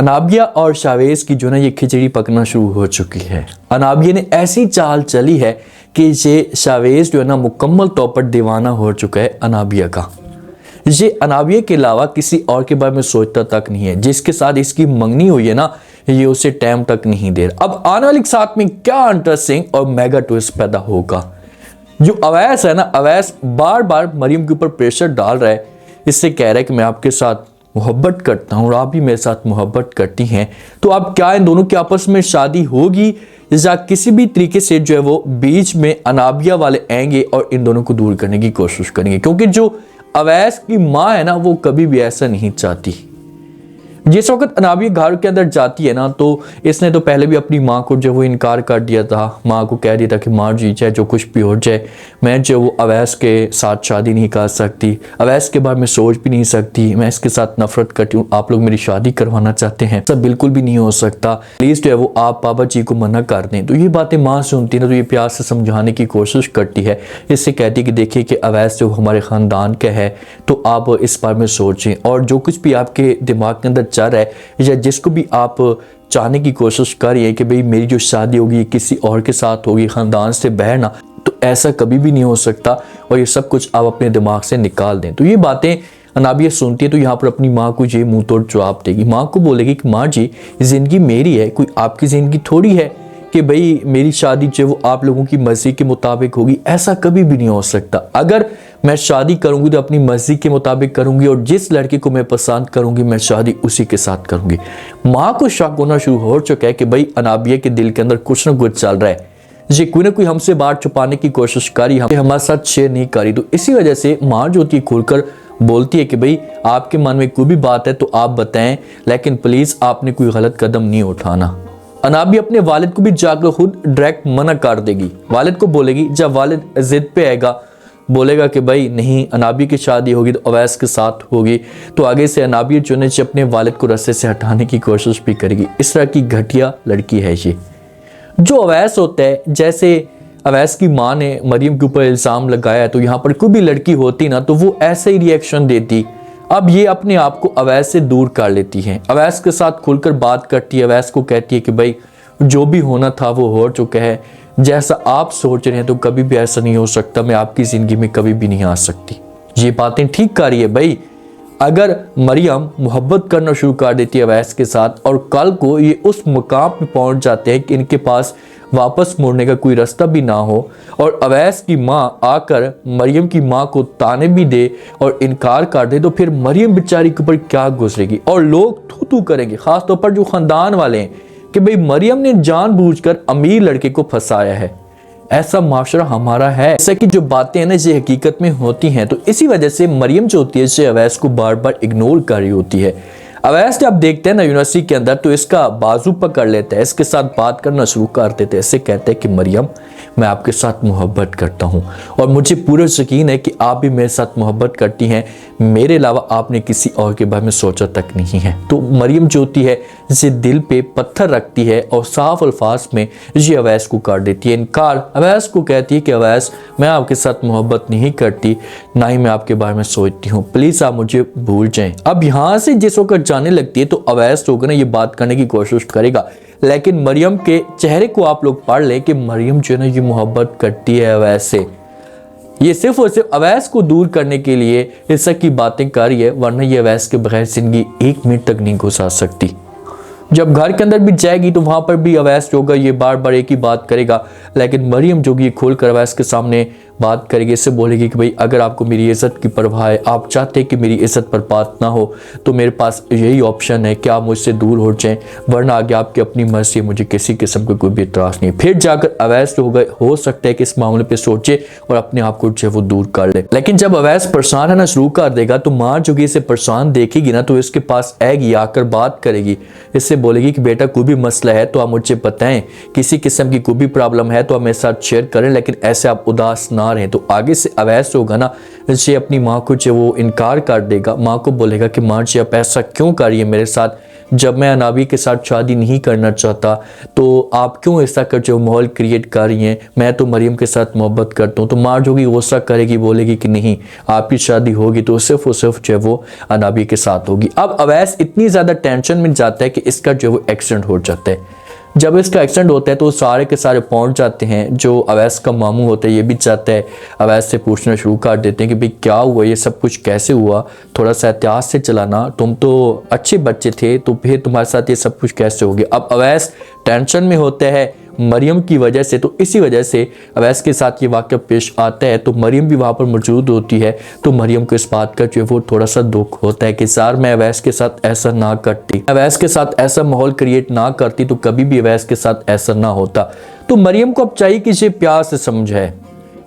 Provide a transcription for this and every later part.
अनाबिया और शावेज की जो ना ये खिचड़ी पकना शुरू हो चुकी है। अनाबिया ने ऐसी चाल चली है कि ये शावेज जो है ना मुकम्मल तौर पर दीवाना हो चुका है अनाबिया का। ये अनाबिया के अलावा किसी और के बारे में सोचता तक नहीं है। जिसके साथ इसकी मंगनी हुई है ना, ये उसे टाइम तक नहीं दे रहा। अब आने वाले साथ में क्या इंटरेस्टिंग और मेगा ट्विस्ट पैदा होगा। जो अवैस है ना, अवैस बार बार मरियम के ऊपर प्रेशर डाल रहा है। इससे कह रहा है कि मैं आपके साथ मोहब्बत करता हूँ और आप भी मेरे साथ मोहब्बत करती हैं, तो अब क्या इन दोनों की आपस में शादी होगी या किसी भी तरीके से जो है वो बीच में अनाबिया वाले आएंगे और इन दोनों को दूर करने की कोशिश करेंगे। क्योंकि जो अवैस की माँ है ना, वो कभी भी ऐसा नहीं चाहती। जिस वक्त अनाबिया घर के अंदर जाती है ना, तो इसने तो पहले भी अपनी माँ को जो वो इनकार कर दिया था। माँ को कह दिया था कि माँ जी चाहे जो कुछ भी हो जाए, मैं जो वो अवैस के साथ शादी नहीं कर सकती, अवैस के बारे में सोच भी नहीं सकती, मैं इसके साथ नफरत करती हूँ, आप लोग मेरी शादी करवाना चाहते हैं, सब बिल्कुल भी नहीं हो सकता, प्लीज़ जो है वो आप बाबा जी को मना कर दें। तो ये बातें माँ सुनती है ना, तो ये प्यार से समझाने की कोशिश करती है। इससे कहती है कि देखिए कि अवैस जो हमारे ख़ानदान का है, तो आप इस बारे में सोचें और जो कुछ भी आपके दिमाग के अंदर चल रहा है या जिसको भी आप चाहने की कोशिश कर रही है कि भाई मेरी जो शादी होगी किसी और के साथ होगी, ख़ानदान से बाहर ना, तो ऐसा कभी भी नहीं हो सकता और ये सब कुछ आप अपने दिमाग से निकाल दें। तो ये बातें अनाबिया सुनती है, तो यहाँ पर अपनी माँ को ये मुंह तोड़ जवाब देगी। माँ को बोलेगी कि माँ जी, ज़िंदगी मेरी है, कोई आपकी ज़िंदगी थोड़ी है कि भाई मेरी शादी जो वो आप लोगों की मर्जी के मुताबिक होगी। ऐसा कभी भी नहीं हो सकता। अगर मैं शादी करूंगी तो अपनी मर्जी के मुताबिक करूंगी और जिस लड़के को मैं पसंद करूंगी मैं शादी उसी के साथ करूंगी। माँ को शक होना शुरू हो चुका है कि भाई अनाबिया के दिल के अंदर कुछ ना कुछ चल रहा है, ये कोई ना कोई हमसे बात छुपाने की कोशिश करी, हमारे साथ शेयर नहीं करी। तो इसी वजह से माँ जो होती है खुलकर बोलती है कि भाई आपके मन में कोई भी बात है तो आप बताएं, लेकिन प्लीज़ आपने कोई गलत कदम नहीं उठाना। अनाबिया अपने वालिद को भी जाकर खुद डायरेक्ट मना कर देगी। वालिद को बोलेगी, जब वालिद जिद पे आएगा, बोलेगा कि भाई नहीं अनाबिया की शादी होगी तो अवैस के साथ होगी, तो आगे से अनाबिया जो है अपने वालिद को रस्से से हटाने की कोशिश भी करेगी। इस तरह की घटिया लड़की है ये। जो अवैस होता है, जैसे अवैस की माँ ने मरियम के ऊपर इल्ज़ाम लगाया है, तो यहाँ पर कोई भी लड़की होती ना तो वो ऐसे ही रिएक्शन देती। अब ये अपने आप को अवैस से दूर कर लेती है, अवैस के साथ खुलकर बात करती है, अवैस को कहती है कि भाई जो भी होना था वो हो चुका है, जैसा आप सोच रहे हैं तो कभी भी ऐसा नहीं हो सकता, मैं आपकी ज़िंदगी में कभी भी नहीं आ सकती। ये बातें ठीक कर रही है भाई। अगर मरियम मोहब्बत करना शुरू कर देती है अवैस के साथ और कल को ये उस मुकाम पे पहुंच जाते हैं कि इनके पास वापस मुड़ने का कोई रास्ता भी ना हो और अवैस की माँ आकर मरियम की माँ को ताने भी दे और इनकार कर दे, तो फिर मरियम बेचारी के ऊपर क्या गुजरेगी और लोग थू थू करेंगे, खासतौर पर जो ख़ानदान वाले हैं कि भाई मरियम ने जानबूझकर अमीर लड़के को फंसाया है। ऐसा माशरा हमारा है। जैसे कि जो बातें हैं ना ये हकीकत में होती हैं, तो इसी वजह से मरियम जो होती है ये अवैस को बार बार इग्नोर कर रही होती है। अवैस जब देखते हैं ना यूनिवर्सिटी के अंदर, तो इसका बाजू पकड़ लेते हैं, इसके साथ बात करना शुरू कर देते हैं। इससे कहते हैं कि मरियम मैं आपके साथ मोहब्बत करता हूँ और मुझे पूरा यकीन है कि आप भी मेरे साथ मोहब्बत करती हैं, मेरे अलावा आपने किसी और के बारे में सोचा तक नहीं है। तो मरियम जो होती है ये दिल पे पत्थर रखती है और साफ अल्फाज में ये अवैस को कर देती है इनकार। अवैस को कहती है कि अवैस मैं आपके साथ मोहब्बत नहीं करती, ना ही मैं आपके बारे में सोचती हूँ, प्लीज़ आप मुझे भूल जाएं। अब यहाँ से जिस वक्त जाने लगती है तो अवैस जो ना ये बात करने की कोशिश करेगा, लेकिन मरियम के चेहरे को आप लोग पढ़ ले कि मरियम जो है ना ये मोहब्बत करती है अवैस से। ये सिर्फ और सिर्फ अवैस को दूर करने के लिए इस तरह की बातें कर रही है, वरना ये अवैस के बगैर जिंदगी 1 मिनट तक नहीं गुजार सकती। जब घर के अंदर भी जाएगी तो वहां पर भी अवैस जो होगा ये बार बार एक ही बात करेगा, लेकिन मरियम जो ये खोल कर अवैस के सामने बात करेगी, इससे बोलेगी कि भाई अगर आपको मेरी इज्जत की परवाह है, आप चाहते हैं कि मेरी इज्जत बर्बाद ना हो, तो मेरे पास यही ऑप्शन है कि आप मुझसे दूर हो जाएं, वरना आगे आपकी अपनी मर्जी है, मुझे किसी किस्म का कोई भी इतराज़ नहीं। फिर जाकर अवैस जो होगा हो सकता है कि इस मामले पर सोचे और अपने आप को जो है वो दूर कर ले। लेकिन जब अवैस परेशान रहना शुरू कर देगा तो माँ जो कि इसे परेशान देखेगी ना, तो इसके पास आएगी, आकर बात करेगी, इससे बोलेगी कि बेटा कोई भी मसला है तो आप मुझे बताएं, किसी किस्म की कोई भी प्रॉब्लम है तो आप मेरे साथ शेयर करें, लेकिन ऐसे आप उदास ना रहें। तो आगे से अवैस होगा ना ये अपनी माँ को जो वो इनकार कर देगा, माँ को बोलेगा कि माँ जी आप ऐसा क्यों कर रही है मेरे साथ, जब मैं अनाबिया के साथ शादी नहीं करना चाहता तो आप क्यों ऐसा कर जो माहौल क्रिएट कर रही हैं, मैं तो मरियम के साथ मोहब्बत करता हूँ। तो माँ जो कि गुस्सा करेगी, बोलेगी कि नहीं आपकी शादी होगी तो सिर्फ और सिर्फ जो है वो अनाबिया के साथ होगी। अब अवैस इतनी ज़्यादा टेंशन में जाता है कि इसका जो है वो एक्सीडेंट हो जाता है। जब इसका एक्सीडेंट होता है तो सारे के सारे पहुंच जाते हैं। जो अवैस का मामू होता है ये भी चाहता है, अवैस से पूछना शुरू कर देते हैं कि भाई क्या हुआ, ये सब कुछ कैसे हुआ, थोड़ा सा एहतियात से चलाना, तुम तो अच्छे बच्चे थे तो फिर तुम्हारे साथ ये सब कुछ कैसे हो गया। अब अवैस टेंशन में होता है मरियम की वजह से, तो इसी वजह से अवैस के साथ ये वाक़या पेश आता है। तो मरियम भी वहाँ पर मौजूद होती है। तो मरियम को इस बात का जो है वो थोड़ा सा दुख होता है कि यार मैं अवैस के साथ ऐसा ना करती, अवैस के साथ ऐसा माहौल क्रिएट ना करती तो कभी भी अवैस के साथ ऐसा ना होता। तो मरियम को अब चाहिए कि ये प्यार से समझाए,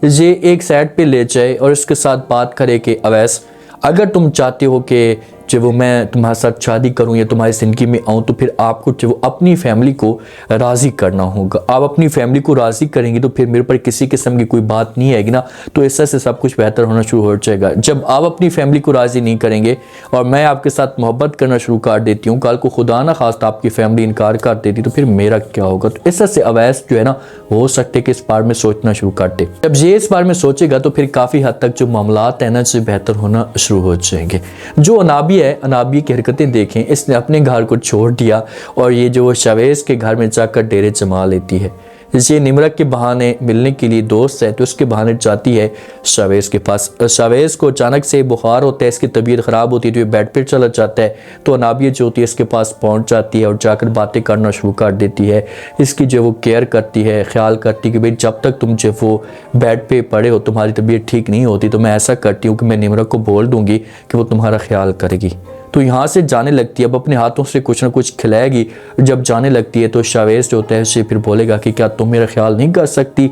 ये एक साइड पे ले जाए और इसके साथ बात करे कि अवैस अगर तुम चाहते हो कि जो वो मैं तुम्हारे साथ शादी करूं या तुम्हारी ज़िंदगी में आऊं तो फिर आपको जो वो अपनी फैमिली को राज़ी करना होगा। आप अपनी फैमिली को राज़ी करेंगे तो फिर मेरे पर किसी किस्म की कोई बात नहीं आएगी ना, तो ऐसा से सब कुछ बेहतर होना शुरू हो जाएगा। जब आप अपनी फैमिली को राज़ी नहीं करेंगे और मैं आपके साथ मोहब्बत करना शुरू कर देती हूँ, कल को खुदा ना खास्ता आपकी फैमिली इनकार कर देती तो फिर मेरा क्या होगा। तो ऐसा से अवैस जो है ना हो सकते कि इस बारे में सोचना शुरू कर दे। जब ये इस बारे में सोचेगा तो फिर काफ़ी हद तक जो मामलात है ना से बेहतर होना शुरू हो जाएंगे। जो अनाबिया की हरकतें देखें, इसने अपने घर को छोड़ दिया और ये जो शवेज़ के घर में जाकर डेरे जमा लेती है। ये निम्रा के बहाने मिलने के लिए दोस्त है तो उसके बहाने जाती है शवेज़ के पास। शवेज़ को अचानक से बुखार होता है, इसकी तबीयत ख़राब होती है तो ये बेड पर चला जाता है। तो अनाबिया जो होती है इसके पास पहुंच जाती है और जाकर बातें करना शुरू कर देती है। इसकी जो वो केयर करती है, ख्याल करती है कि भाई जब तक तुम जो वो बेड पे पड़े हो तुम्हारी तबीयत ठीक नहीं होती तो मैं ऐसा करती हूँ कि मैं निम्रा को बोल दूँगी कि वो तुम्हारा ख्याल करेगी। तो यहाँ से जाने लगती है, अब अपने हाथों से कुछ ना कुछ खिलाएगी। जब जाने लगती है तो शवेज़ जो होता है उसे फिर बोलेगा कि क्या तुम मेरा ख्याल नहीं कर सकती,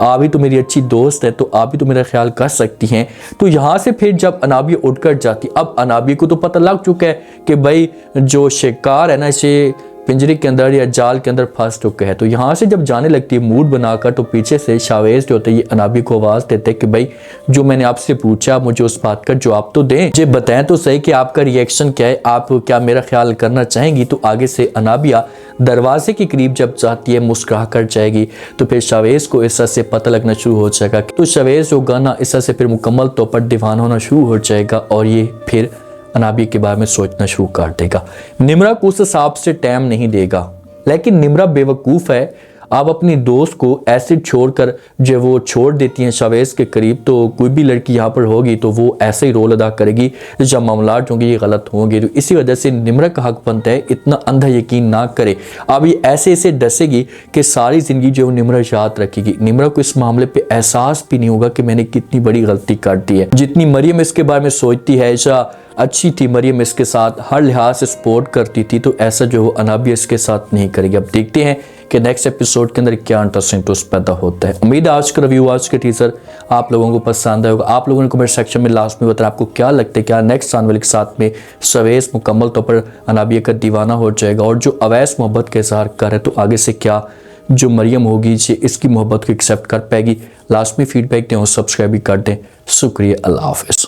आप ही तो मेरी अच्छी दोस्त है तो आप ही तो मेरा ख्याल कर सकती हैं। तो यहाँ से फिर जब अनाबिया उठकर जाती, अब अनाबिया को तो पता लग चुका है कि भाई जो शिकार है ना इसे पिंजरे के अंदर या जाल के अंदर फंस चुका है। तो यहाँ से जब जाने लगती है मूड बनाकर तो पीछे से शवेज़ जो होते हैं ये अनाबिया को आवाज़ देते हैं कि भाई जो मैंने आपसे पूछा मुझे उस बात का जवाब तो दें, मुझे बताएं तो सही कि आपका रिएक्शन क्या है, आप क्या मेरा ख्याल करना चाहेंगी। तो आगे से अनाबिया दरवाजे के करीब जब जाती है मुस्कुरा कर जाएगी तो फिर शवेज़ को इस से पता लगना शुरू हो जाएगा। तो शवेज़ जो गाना इस से फिर मुकम्मल तौर पर दीवाना होना शुरू हो जाएगा और ये फिर अनाबिया के बारे में सोचना शुरू कर देगा। निम्रा को उस हिसाब से टाइम नहीं देगा, लेकिन निम्रा बेवकूफ़ है। आप अपनी दोस्त को ऐसे छोड़कर जो वो छोड़ देती हैं शवेज़ के करीब, तो कोई भी लड़की यहाँ पर होगी तो वो ऐसे ही रोल अदा करेगी जब मामलात होंगे ये गलत होंगे। तो इसी वजह से निम्रा का हक बनता है इतना अंधा यकीन ना करे। अब ये ऐसे ऐसे डसेगी कि सारी ज़िंदगी जो निम्रा याद रखेगी। निम्रा को इस मामले पे एहसास भी नहीं होगा कि मैंने कितनी बड़ी गलती कर दी है। जितनी मरियम इसके बारे में सोचती है, ऐसा अच्छी थी मरियम इसके साथ, हर लिहाज से सपोर्ट करती थी, तो ऐसा जो अनाबिया इसके साथ नहीं करेगी। अब देखते हैं कि नेक्स्ट एपिसोड के अंदर क्या इंटरेस्टिंग ट्विस्ट पैदा होता है। उम्मीद है आज का रिव्यू, आज के टीजर आप लोगों को पसंद आएगा। आप लोगों ने कमेंट सेक्शन में लास्ट में बताया आपको क्या लगता है, क्या नेक्स्ट आने वाले के साथ में शवेज़ मुकम्मल तौर पर अनाबिया का दीवाना हो जाएगा और जो अवैस मोहब्बत का इज़हार करे तो आगे से क्या जो मरियम होगी ये इसकी मोहब्बत को एक्सेप्ट कर पाएगी। लास्ट में फीडबैक दें और सब्सक्राइब भी कर दें। शुक्रिया, अल्लाह हाफ़िज़।